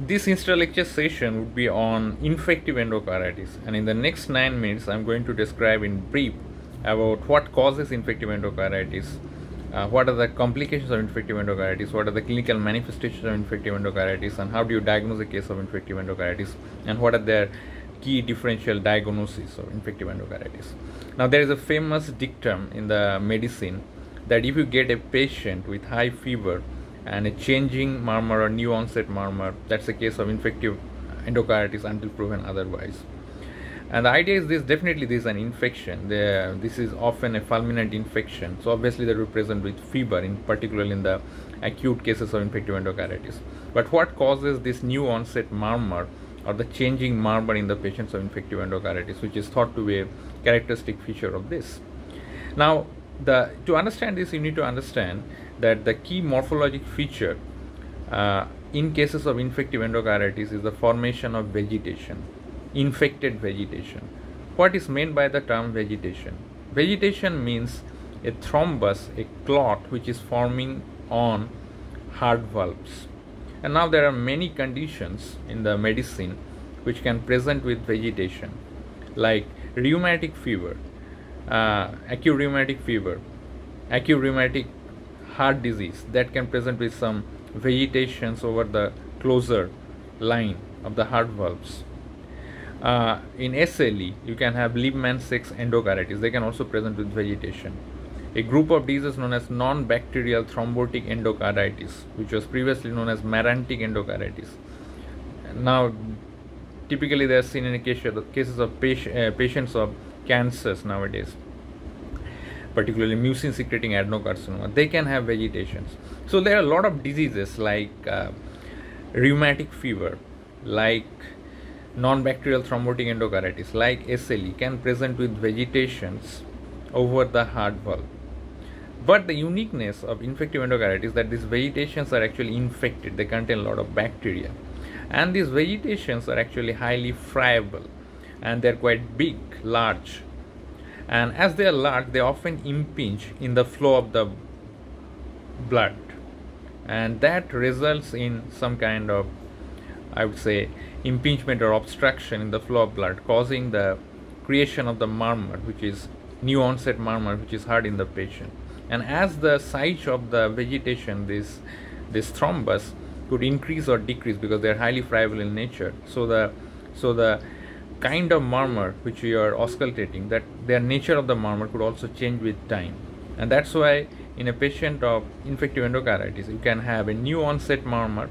This Insta lecture session would be on infective endocarditis, and in the next 9 minutes, I'm going to describe in brief about what causes infective endocarditis, what are the complications of infective endocarditis, what are the clinical manifestations of infective endocarditis, and how do you diagnose a case of infective endocarditis, and what are their key differential diagnoses of infective endocarditis. Now, there is a famous dictum in the medicine that if you get a patient with high fever and a changing murmur or new onset murmur, that's a case of infective endocarditis until proven otherwise. And the idea is this: definitely this is an infection. This is often a fulminant infection, so obviously that will present with fever, in particular in the acute cases of infective endocarditis. But what causes this new onset murmur or the changing murmur in the patients of infective endocarditis, which is thought to be a characteristic feature of this? Now, to understand this, you need to understand that the key morphologic feature in cases of infective endocarditis is the formation of vegetation, infected vegetation. What is meant by the term vegetation? Vegetation means a thrombus, a clot which is forming on heart valves. And now there are many conditions in the medicine which can present with vegetation, like rheumatic fever, acute rheumatic fever, acute rheumatic heart disease that can present with some vegetations over the closer line of the heart valves. In SLE, you can have Liebman-Sachs endocarditis. They can also present with vegetation. A group of diseases known as non-bacterial thrombotic endocarditis, which was previously known as marantic endocarditis. Now, typically they are seen in cases of patients of cancers nowadays, particularly mucin secreting adenocarcinoma. They can have vegetations. So there are a lot of diseases like rheumatic fever, like non-bacterial thrombotic endocarditis, like SLE, can present with vegetations over the heart valve. But the uniqueness of infective endocarditis is that these vegetations are actually infected. They contain a lot of bacteria, and these vegetations are actually highly friable, and they're quite big, large. And as they are large, they often impinge in the flow of the blood, and that results in some kind of, I would say, impingement or obstruction in the flow of blood, causing the creation of the murmur, which is new onset murmur, which is heard in the patient. And as the size of the vegetation, this thrombus could increase or decrease because they are highly friable in nature. So the kind of murmur which we are auscultating, that their nature of the murmur could also change with time. And that's why in a patient of infective endocarditis, you can have a new onset murmur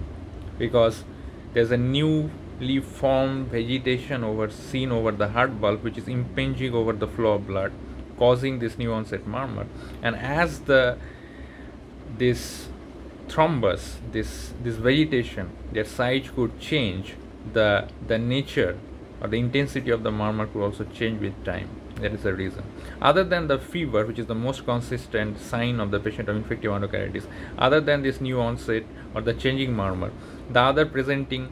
because there's a newly formed vegetation seen over the heart valve, which is impinging over the flow of blood, causing this new onset murmur. And as this thrombus, this vegetation, their size could change, the nature or the intensity of the murmur could also change with time. That is the reason. Other than the fever, which is the most consistent sign of the patient of infective endocarditis, other than this new onset or the changing murmur, the other presenting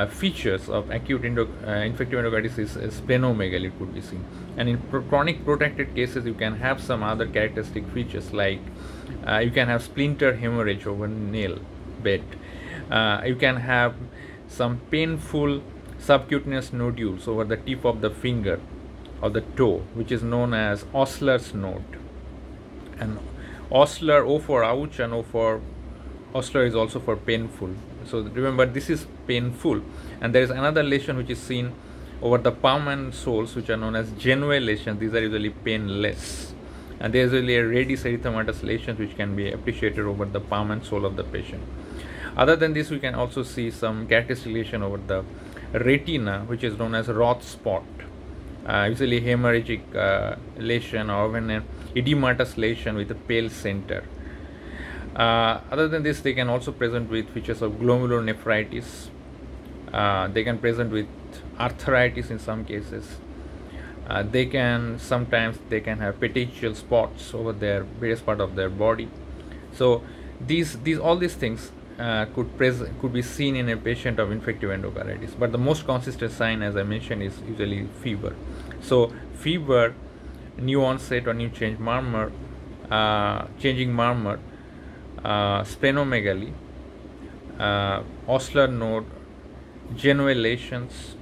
features of acute infective endocarditis is splenomegaly could be seen. And in chronic protracted cases, you can have some other characteristic features like you can have splinter hemorrhage over nail bed. You can have some painful subcutaneous nodules over the tip of the finger or the toe, which is known as Osler's node. And Osler, O for ouch, and O for Osler is also for painful. So remember, this is painful. And there is another lesion which is seen over the palm and soles, which are known as Genway lesions. These are usually painless. And there is usually a radius erythematous lesion which can be appreciated over the palm and sole of the patient. Other than this, we can also see some characteristic lesion over the retina, which is known as Roth spot. Usually hemorrhagic lesion, or even an edematous lesion with a pale center. Other than this, they can also present with features of glomerulonephritis. They can present with arthritis in some cases. They can have petechial spots over their various part of their body. So all these things could be seen in a patient of infective endocarditis. But the most consistent sign, as I mentioned, is usually fever. So fever, new onset or new change murmur, changing murmur, splenomegaly, Osler node, genuine lesions,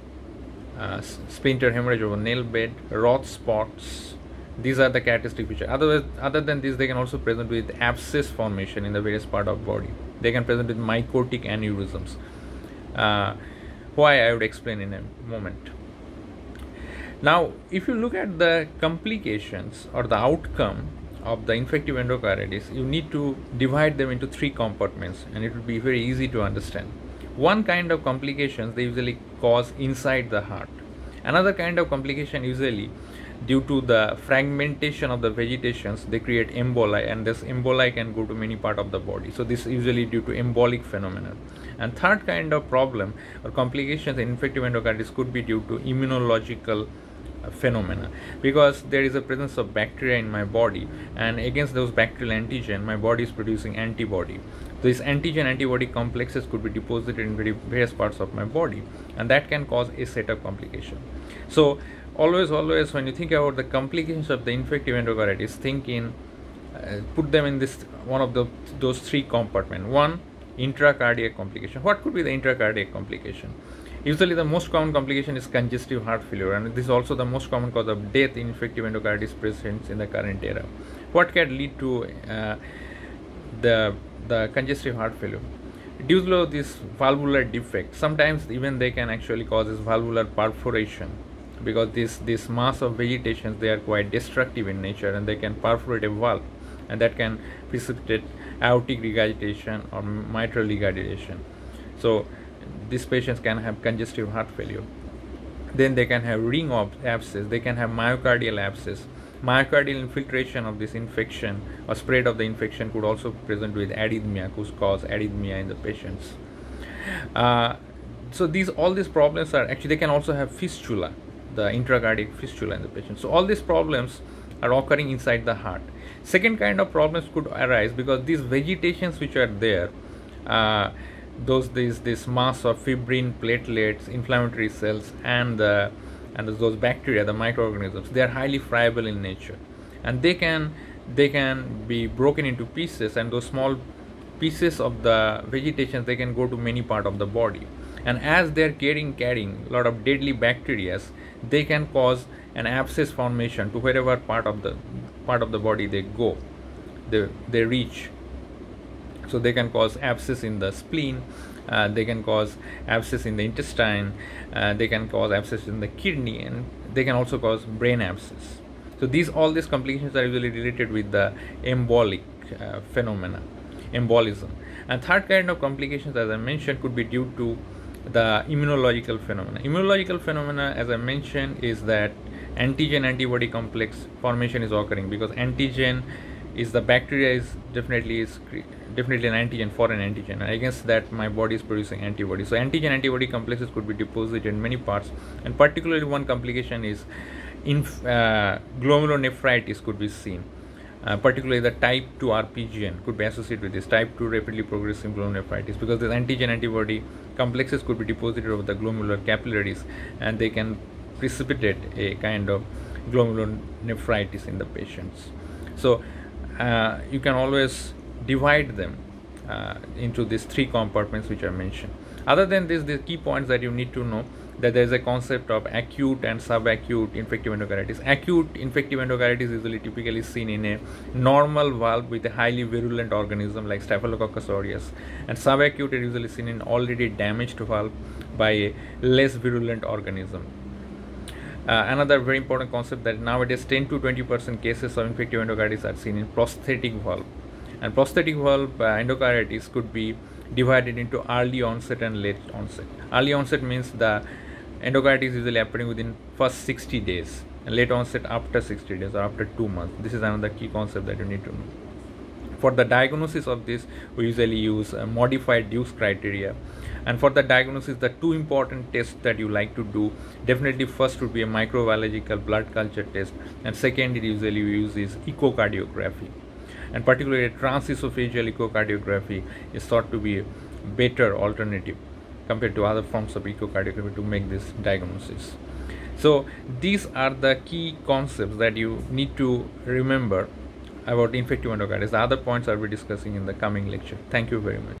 splinter hemorrhage over nail bed, rough spots. These are the characteristic features. Other than this, they can also present with abscess formation in the various part of body. They can present with mycotic aneurysms. Why, I would explain in a moment. Now, if you look at the complications or the outcome of the infective endocarditis, you need to divide them into three compartments, and it will be very easy to understand. One kind of complications they usually cause inside the heart. Another kind of complication, usually due to the fragmentation of the vegetations, they create emboli, and this emboli can go to many parts of the body. So this is usually due to embolic phenomena. And third kind of problem or complications in infective endocarditis could be due to immunological phenomena, because there is a presence of bacteria in my body, and against those bacterial antigen my body is producing antibody. These antigen antibody complexes could be deposited in various parts of my body, and that can cause a set of complications. So always when you think about the complications of the infective endocarditis, think in put them in this one of those three compartments. One, intracardiac complication. What could be the intracardiac complication? Usually the most common complication is congestive heart failure, and this is also the most common cause of death in infective endocarditis patients in the current era. What can lead to the congestive heart failure? Due to this valvular defect, sometimes even they can actually cause this valvular perforation, because this mass of vegetations, they are quite destructive in nature, and they can perforate a valve, and that can precipitate aortic regurgitation or mitral regurgitation. So these patients can have congestive heart failure. Then they can have ring abscess, they can have myocardial abscess. Myocardial infiltration of this infection or spread of the infection could also present with arrhythmia, could cause arrhythmia in the patients. So all these problems are actually, they can also have fistula, the intracardiac fistula in the patient. So all these problems are occurring inside the heart. Second kind of problems could arise because these vegetations which are there, this mass of fibrin, platelets, inflammatory cells, and those bacteria, the microorganisms, they are highly friable in nature, and they can be broken into pieces, and those small pieces of the vegetations, they can go to many parts of the body, and as they are carrying a lot of deadly bacteria, they can cause an abscess formation to wherever part of the body they go, they reach. So they can cause abscess in the spleen, they can cause abscess in the intestine, they can cause abscess in the kidney, and they can also cause brain abscess. So all these complications are usually related with the embolic phenomena, embolism. And third kind of complications, as I mentioned, could be due to the immunological phenomena. Immunological phenomena, as I mentioned, is that antigen antibody complex formation is occurring, because antigen is the bacteria is definitely an antigen, foreign antigen, and against that my body is producing antibody. So antigen antibody complexes could be deposited in many parts, and particularly one complication is glomerulonephritis could be seen. Particularly the type 2 RPGN could be associated with this, type 2 rapidly progressive glomerulonephritis, because the antigen antibody complexes could be deposited over the glomerular capillaries, and they can precipitate a kind of glomerulonephritis in the patients. So you can always divide them into these three compartments which I mentioned. Other than this, the key points that you need to know, that there is a concept of acute and subacute infective endocarditis. Acute infective endocarditis is usually typically seen in a normal valve with a highly virulent organism like Staphylococcus aureus, and subacute is usually seen in already damaged valve by a less virulent organism. Another very important concept, that nowadays 10 to 20% cases of infective endocarditis are seen in prosthetic valve, and prosthetic valve endocarditis could be divided into early onset and late onset. Early onset means the endocarditis is usually appearing within first 60 days, and late onset after 60 days or after 2 months. This is another key concept that you need to know. For the diagnosis of this, we usually use a modified Deuce criteria. And for the diagnosis, the two important tests that you like to do, definitely first would be a microbiological blood culture test, and second, it usually we use is echocardiography. And particularly transesophageal echocardiography is thought to be a better alternative compared to other forms of echocardiography to make this diagnosis. So these are the key concepts that you need to remember about infective endocarditis. The other points I'll be discussing in the coming lecture. Thank you very much.